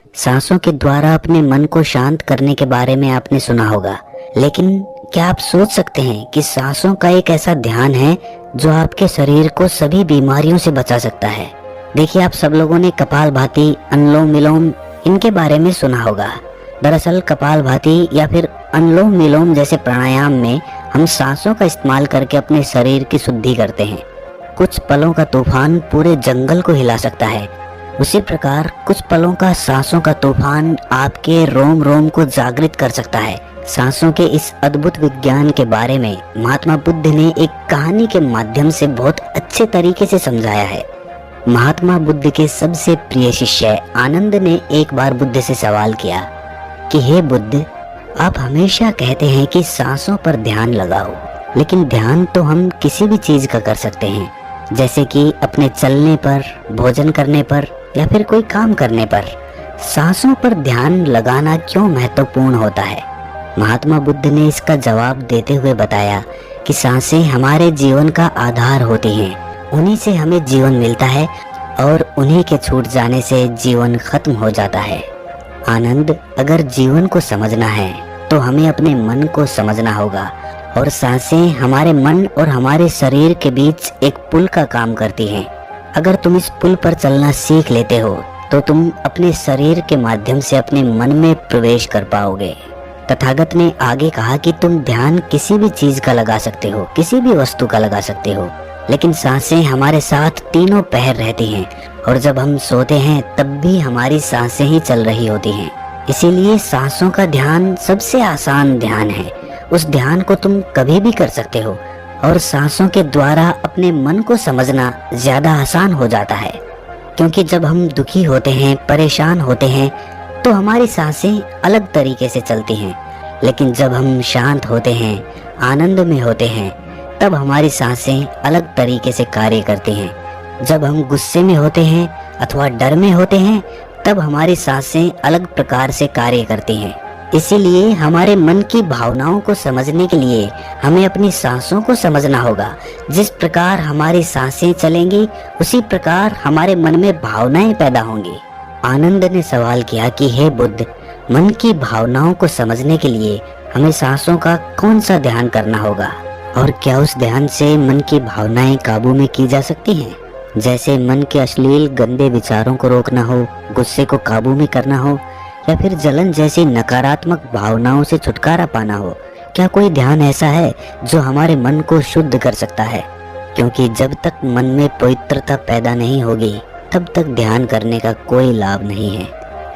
सांसों के द्वारा अपने मन को शांत करने के बारे में आपने सुना होगा, लेकिन क्या आप सोच सकते हैं कि सांसों का एक ऐसा ध्यान है जो आपके शरीर को सभी बीमारियों से बचा सकता है। देखिए, आप सब लोगों ने कपालभाति, अनुलोम विलोम इनके बारे में सुना होगा। दरअसल कपालभाति या फिर अनुलोम विलोम जैसे प्राणायाम में हम सांसों का इस्तेमाल करके अपने शरीर की शुद्धि करते हैं। कुछ पलों का तूफान पूरे जंगल को हिला सकता है, उसी प्रकार कुछ पलों का सांसों का तूफान आपके रोम रोम को जागृत कर सकता है। सांसों के इस अद्भुत विज्ञान के बारे में महात्मा बुद्ध ने एक कहानी के माध्यम से बहुत अच्छे तरीके से समझाया है। महात्मा बुद्ध के सबसे प्रिय शिष्य आनंद ने एक बार बुद्ध से सवाल किया कि हे बुद्ध, आप हमेशा कहते हैं कि सांसों पर ध्यान लगाओ, लेकिन ध्यान तो हम किसी भी चीज का कर सकते हैं, जैसे कि अपने चलने पर, भोजन करने पर या फिर कोई काम करने पर। सांसों पर ध्यान लगाना क्यों महत्वपूर्ण होता है? महात्मा बुद्ध ने इसका जवाब देते हुए बताया कि सांसें हमारे जीवन का आधार होती हैं, उन्हीं से हमें जीवन मिलता है और उन्हीं के छूट जाने से जीवन खत्म हो जाता है। आनंद, अगर जीवन को समझना है तो हमें अपने मन को समझना होगा, और सांसें हमारे मन और हमारे शरीर के बीच एक पुल का काम करती हैं। अगर तुम इस पुल पर चलना सीख लेते हो तो तुम अपने शरीर के माध्यम से अपने मन में प्रवेश कर पाओगे। तथागत ने आगे कहा कि तुम ध्यान किसी भी चीज का लगा सकते हो, किसी भी वस्तु का लगा सकते हो, लेकिन सांसें हमारे साथ तीनों पहर रहती हैं, और जब हम सोते हैं तब भी हमारी सांसें ही चल रही होती हैं। इसीलिए सांसों का ध्यान सबसे आसान ध्यान है। उस ध्यान को तुम कभी भी कर सकते हो, और सांसों के द्वारा अपने मन को समझना ज्यादा आसान हो जाता है। क्योंकि जब हम दुखी होते हैं, परेशान होते हैं, तो हमारी सांसें अलग तरीके से चलती हैं, लेकिन जब हम शांत होते हैं, आनंद में होते हैं, तब हमारी सांसें अलग तरीके से कार्य करती हैं। जब हम गुस्से में होते हैं अथवा डर में होते हैं, तब हमारी सांसें अलग प्रकार से कार्य करती हैं। इसीलिए हमारे मन की भावनाओं को समझने के लिए हमें अपनी सांसों को समझना होगा। जिस प्रकार हमारी सांसें चलेंगी, उसी प्रकार हमारे मन में भावनाएं पैदा होंगी। आनंद ने सवाल किया कि हे बुद्ध, मन की भावनाओं को समझने के लिए हमें सांसों का कौन सा ध्यान करना होगा, और क्या उस ध्यान से मन की भावनाएं काबू में की जा सकती हैं? जैसे मन के अश्लील गंदे विचारों को रोकना हो, गुस्से को काबू में करना हो, या फिर जलन जैसी नकारात्मक भावनाओं से छुटकारा पाना हो। क्या कोई ध्यान ऐसा है जो हमारे मन को शुद्ध कर सकता है? क्योंकि जब तक मन में पवित्रता पैदा नहीं होगी, तब तक ध्यान करने का कोई लाभ नहीं है।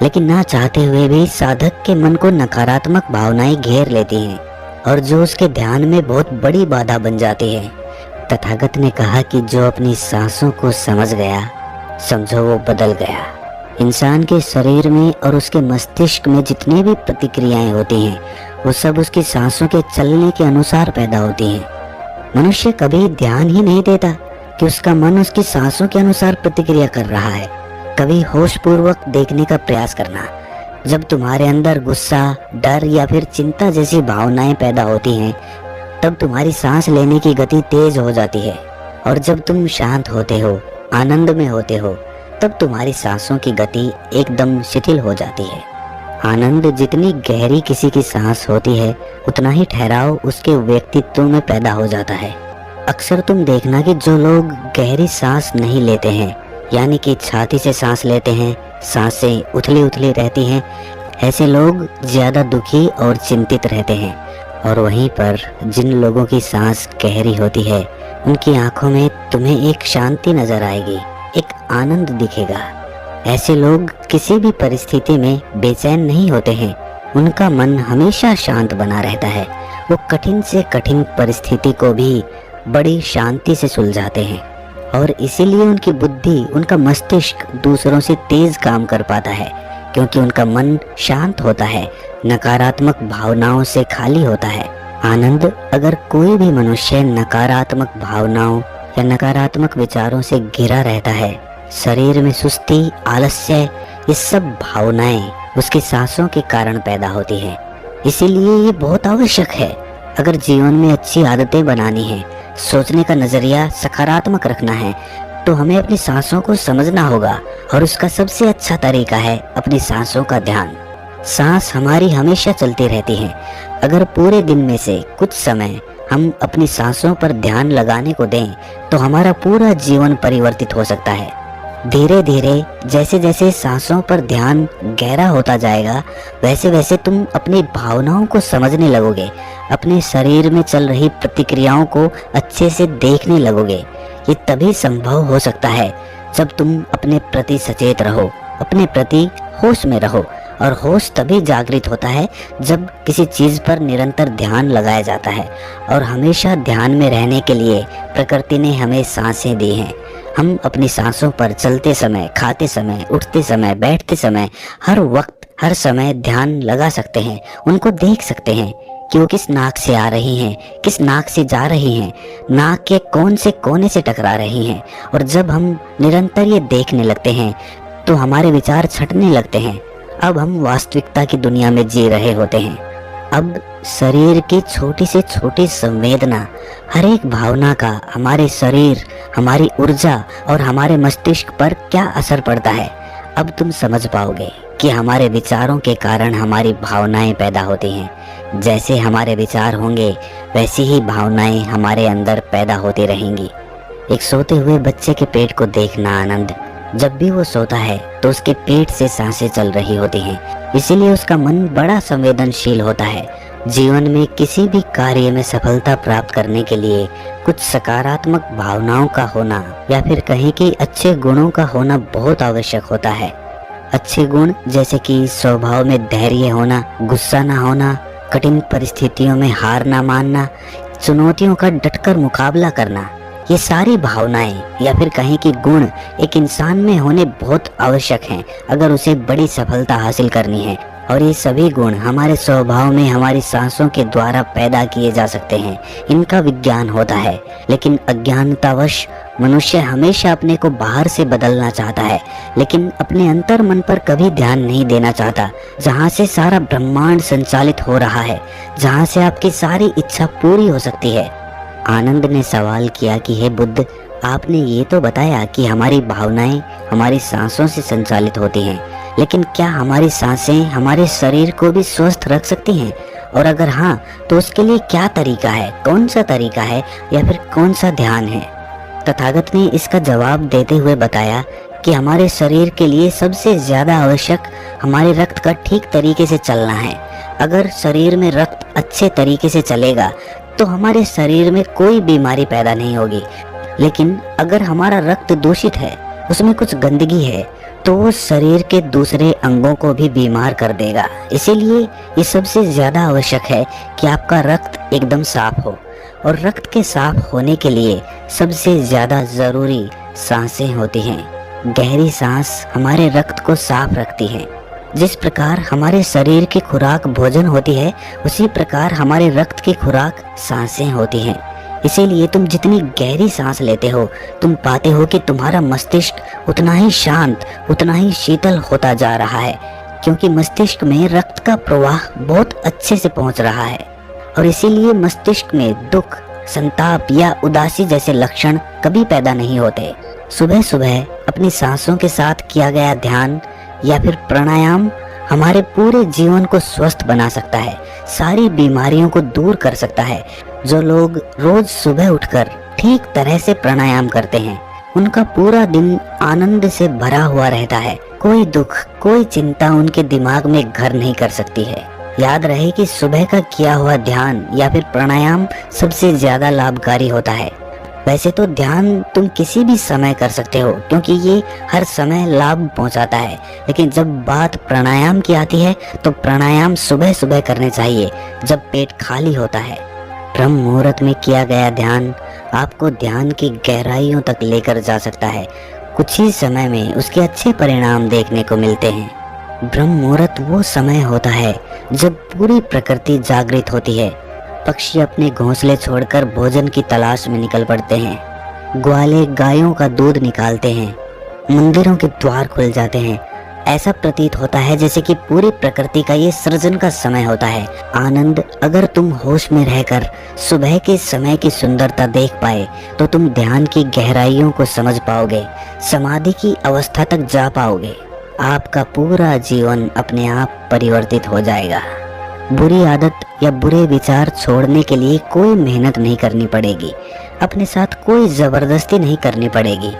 लेकिन ना चाहते हुए भी साधक के मन को नकारात्मक भावनाएं घेर लेती हैं, और जो उसके ध्यान में बहुत बड़ी बाधा बन जाती है। तथागत ने कहा कि जो अपनी सांसों को समझ गया, समझो वो बदल गया। इंसान के शरीर में और उसके मस्तिष्क में जितनी भी प्रतिक्रियाएं होती हैं, वो सब उसकी सांसों के चलने के अनुसार पैदा होती हैं। मनुष्य कभी ध्यान ही नहीं देता कि उसका मन उसकी सांसों के अनुसार प्रतिक्रिया कर रहा है। कभी होशपूर्वक देखने का प्रयास करना। जब तुम्हारे अंदर गुस्सा, डर या फिर चिंता जैसी भावनाएं पैदा होती हैं, तब तुम्हारी सांस लेने की गति तेज हो जाती है, और जब तुम शांत होते हो, आनंद में होते हो, तब तुम्हारी सांसों की गति एकदम शिथिल हो जाती है। आनंद, जितनी गहरी किसी की सांस होती है, उतना ही ठहराव उसके व्यक्तित्व में पैदा हो जाता है। अक्सर तुम देखना कि जो लोग गहरी सांस नहीं लेते हैं, यानी कि छाती से सांस लेते हैं, सांसें उथली उथली रहती हैं, ऐसे लोग ज्यादा दुखी और चिंतित रहते हैं। और वहीं पर जिन लोगों की सांस गहरी होती है, उनकी आंखों में तुम्हें एक शांति नजर आएगी, एक आनंद दिखेगा। ऐसे लोग किसी भी परिस्थिति में बेचैन नहीं होते हैं, उनका मन हमेशा शांत बना रहता है। वो कठिन से कठिन परिस्थिति को भी बड़ी शांति से सुलझाते हैं, और इसीलिए उनकी बुद्धि, उनका मस्तिष्क दूसरों से तेज काम कर पाता है, क्योंकि उनका मन शांत होता है, नकारात्मक भावनाओं से खाली होता है। आनंद, अगर कोई भी मनुष्य नकारात्मक भावनाओं या नकारात्मक विचारों से घिरा रहता है, शरीर में सुस्ती, आलस्य, ये सब भावनाएं उसकी सांसों के कारण पैदा होती हैं। इसीलिए ये बहुत आवश्यक है। अगर जीवन में अच्छी आदतें बनानी है, सोचने का नजरिया सकारात्मक रखना है, तो हमें अपनी सांसों को समझना होगा, और उसका सबसे अच्छा तरीका है अपनी सांसों का ध्यान। सांस हमारी हमेशा चलती रहती है। अगर पूरे दिन में से कुछ समय हम अपनी सांसों पर ध्यान लगाने को दें तो हमारा पूरा जीवन परिवर्तित हो सकता है। धीरे धीरे जैसे जैसे सांसों पर ध्यान गहरा होता जाएगा, वैसे वैसे तुम अपनी भावनाओं को समझने लगोगे, अपने शरीर में चल रही प्रतिक्रियाओं को अच्छे से देखने लगोगे। ये तभी संभव हो सकता है जब तुम अपने प्रति सचेत रहो, अपने प्रति होश में रहो। और होश तभी जागृत होता है जब किसी चीज पर निरंतर ध्यान लगाया जाता है। और हमेशा ध्यान में रहने के लिए प्रकृति ने हमें सांसें दी हैं। हम अपनी सांसों पर चलते समय, खाते समय, उठते समय, बैठते समय, हर वक्त हर समय ध्यान लगा सकते हैं। उनको देख सकते हैं कि वो किस नाक से आ रही हैं, किस नाक से जा रही हैं, नाक के कौन से कोने से टकरा रही हैं। और जब हम निरंतर ये देखने लगते हैं तो हमारे विचार छटने लगते हैं। अब हम वास्तविकता की दुनिया में जी रहे होते हैं। अब शरीर की छोटी से छोटी संवेदना, हर एक भावना का हमारे शरीर, हमारी ऊर्जा और हमारे मस्तिष्क पर क्या असर पड़ता है, अब तुम समझ पाओगे कि हमारे विचारों के कारण हमारी भावनाएं पैदा होती हैं। जैसे हमारे विचार होंगे वैसी ही भावनाएं हमारे अंदर पैदा होती रहेंगी। एक सोते हुए बच्चे के पेट को देखना आनंद। जब भी वो सोता है तो उसके पेट से सांसें चल रही होती हैं, इसीलिए उसका मन बड़ा संवेदनशील होता है। जीवन में किसी भी कार्य में सफलता प्राप्त करने के लिए कुछ सकारात्मक भावनाओं का होना या फिर कहें कि अच्छे गुणों का होना बहुत आवश्यक होता है। अच्छे गुण जैसे कि स्वभाव में धैर्य होना, गुस्सा ना होना, कठिन परिस्थितियों में हार ना मानना, चुनौतियों का डटकर मुकाबला करना, ये सारी भावनाएं या फिर कहें कि गुण एक इंसान में होने बहुत आवश्यक हैं अगर उसे बड़ी सफलता हासिल करनी है। और ये सभी गुण हमारे स्वभाव में हमारी सांसों के द्वारा पैदा किए जा सकते हैं। इनका विज्ञान होता है, लेकिन अज्ञानतावश मनुष्य हमेशा अपने को बाहर से बदलना चाहता है, लेकिन अपने अंतर मन पर कभी ध्यान नहीं देना चाहता, जहाँ से सारा ब्रह्मांड संचालित हो रहा है, जहाँ से आपकी सारी इच्छा पूरी हो सकती है। आनंद ने सवाल किया कि हे बुद्ध, आपने ये तो बताया कि हमारी भावनाएं हमारी सांसों से संचालित होती हैं, लेकिन क्या हमारी सांसें हमारे शरीर को भी स्वस्थ रख सकती हैं? और अगर हाँ, तो उसके लिए क्या तरीका है, कौन सा तरीका है या फिर कौन सा ध्यान है? तथागत ने इसका जवाब देते हुए बताया कि हमारे शरीर के लिए सबसे ज्यादा आवश्यक हमारे रक्त का ठीक तरीके से चलना है। अगर शरीर में रक्त अच्छे तरीके से चलेगा तो हमारे शरीर में कोई बीमारी पैदा नहीं होगी। लेकिन अगर हमारा रक्त दूषित है, उसमें कुछ गंदगी है, तो वो शरीर के दूसरे अंगों को भी बीमार कर देगा। इसीलिए ये सबसे ज्यादा आवश्यक है कि आपका रक्त एकदम साफ हो। और रक्त के साफ होने के लिए सबसे ज्यादा जरूरी सांसें होती हैं। गहरी सांस हमारे रक्त को साफ रखती है। जिस प्रकार हमारे शरीर की खुराक भोजन होती है, उसी प्रकार हमारे रक्त की खुराक सांसें होती हैं। इसीलिए तुम जितनी गहरी सांस लेते हो, तुम पाते हो कि तुम्हारा मस्तिष्क उतना ही शांत, उतना ही शीतल होता जा रहा है, क्योंकि मस्तिष्क में रक्त का प्रवाह बहुत अच्छे से पहुंच रहा है। और इसीलिए मस्तिष्क में दुख, संताप या उदासी जैसे लक्षण कभी पैदा नहीं होते। सुबह सुबह अपनी सांसों के साथ किया गया ध्यान या फिर प्राणायाम हमारे पूरे जीवन को स्वस्थ बना सकता है, सारी बीमारियों को दूर कर सकता है। जो लोग रोज सुबह उठकर ठीक तरह से प्राणायाम करते हैं, उनका पूरा दिन आनंद से भरा हुआ रहता है। कोई दुख, कोई चिंता उनके दिमाग में घर नहीं कर सकती है। याद रहे कि सुबह का किया हुआ ध्यान या फिर प्राणायाम सबसे ज्यादा लाभकारी होता है। वैसे तो ध्यान तुम किसी भी समय कर सकते हो, क्योंकि ये हर समय लाभ पहुंचाता है, लेकिन जब बात प्राणायाम की आती है तो प्राणायाम सुबह सुबह करने चाहिए जब पेट खाली होता है। ब्रह्म मुहूर्त में किया गया ध्यान आपको ध्यान की गहराइयों तक लेकर जा सकता है। कुछ ही समय में उसके अच्छे परिणाम देखने को मिलते हैं। ब्रह्म मुहूर्त वो समय होता है जब पूरी प्रकृति जागृत होती है। पक्षी अपने घोंसले छोड़कर भोजन की तलाश में निकल पड़ते हैं। ग्वाले गायों का दूध निकालते हैं। मंदिरों के द्वार खुल जाते हैं। ऐसा प्रतीत होता है जैसे कि पूरी प्रकृति का ये सृजन का समय होता है। आनंद, अगर तुम होश में रहकर सुबह के समय की सुंदरता देख पाए तो तुम ध्यान की गहराइयों को समझ पाओगे, समाधि की अवस्था तक जा पाओगे। आपका पूरा जीवन अपने आप परिवर्तित हो जाएगा। बुरी आदत या बुरे विचार छोड़ने के लिए कोई मेहनत नहीं करनी पड़ेगी, अपने साथ कोई जबरदस्ती नहीं करनी पड़ेगी।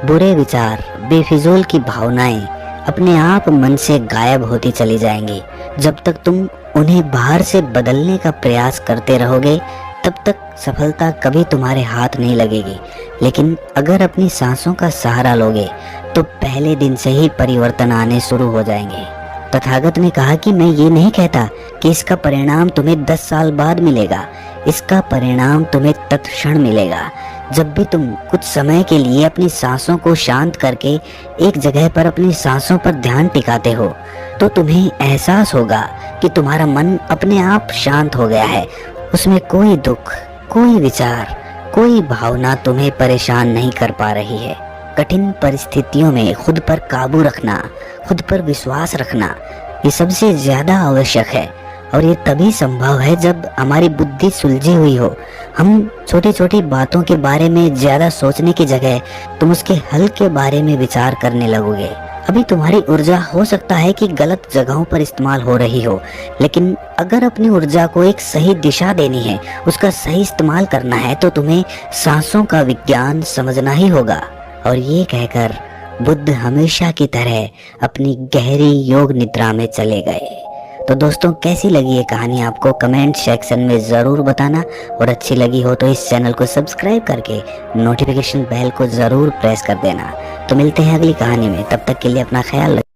बुरे विचार, बेफिजूल की भावनाएं अपने आप मन से गायब होती चली जाएंगी। जब तक तुम उन्हें बाहर से बदलने का प्रयास करते रहोगे तब तक सफलता कभी तुम्हारे हाथ नहीं लगेगी। लेकिन अगर अपनी सांसों का सहारा लोगे तो पहले दिन से ही परिवर्तन आने शुरू हो जाएंगे। तथागत ने कहा कि मैं ये नहीं कहता कि इसका परिणाम तुम्हें 10 साल बाद मिलेगा, इसका परिणाम तुम्हें तत्क्षण मिलेगा। जब भी तुम कुछ समय के लिए अपनी सांसों को शांत करके एक जगह पर अपनी सांसों पर ध्यान टिकाते हो तो तुम्हें एहसास होगा कि तुम्हारा मन अपने आप शांत हो गया है। उसमें कोई दुख, कोई विचार, कोई भावना तुम्हें परेशान नहीं कर पा रही है। कठिन परिस्थितियों में खुद पर काबू रखना, खुद पर विश्वास रखना, ये सबसे ज्यादा आवश्यक है। और ये तभी संभव है जब हमारी बुद्धि सुलझी हुई हो। हम छोटी छोटी बातों के बारे में ज्यादा सोचने की जगह तुम उसके हल के बारे में विचार करने लगोगे। अभी तुम्हारी ऊर्जा हो सकता है कि गलत जगहों पर इस्तेमाल हो रही हो, लेकिन अगर अपनी ऊर्जा को एक सही दिशा देनी है, उसका सही इस्तेमाल करना है तो तुम्हें सांसों का विज्ञान समझना ही होगा। और ये कहकर बुद्ध हमेशा की तरह अपनी गहरी योग निद्रा में चले गए। तो दोस्तों, कैसी लगी ये कहानी आपको कमेंट सेक्शन में ज़रूर बताना, और अच्छी लगी हो तो इस चैनल को सब्सक्राइब करके नोटिफिकेशन बेल को ज़रूर प्रेस कर देना। तो मिलते हैं अगली कहानी में, तब तक के लिए अपना ख्याल रखें।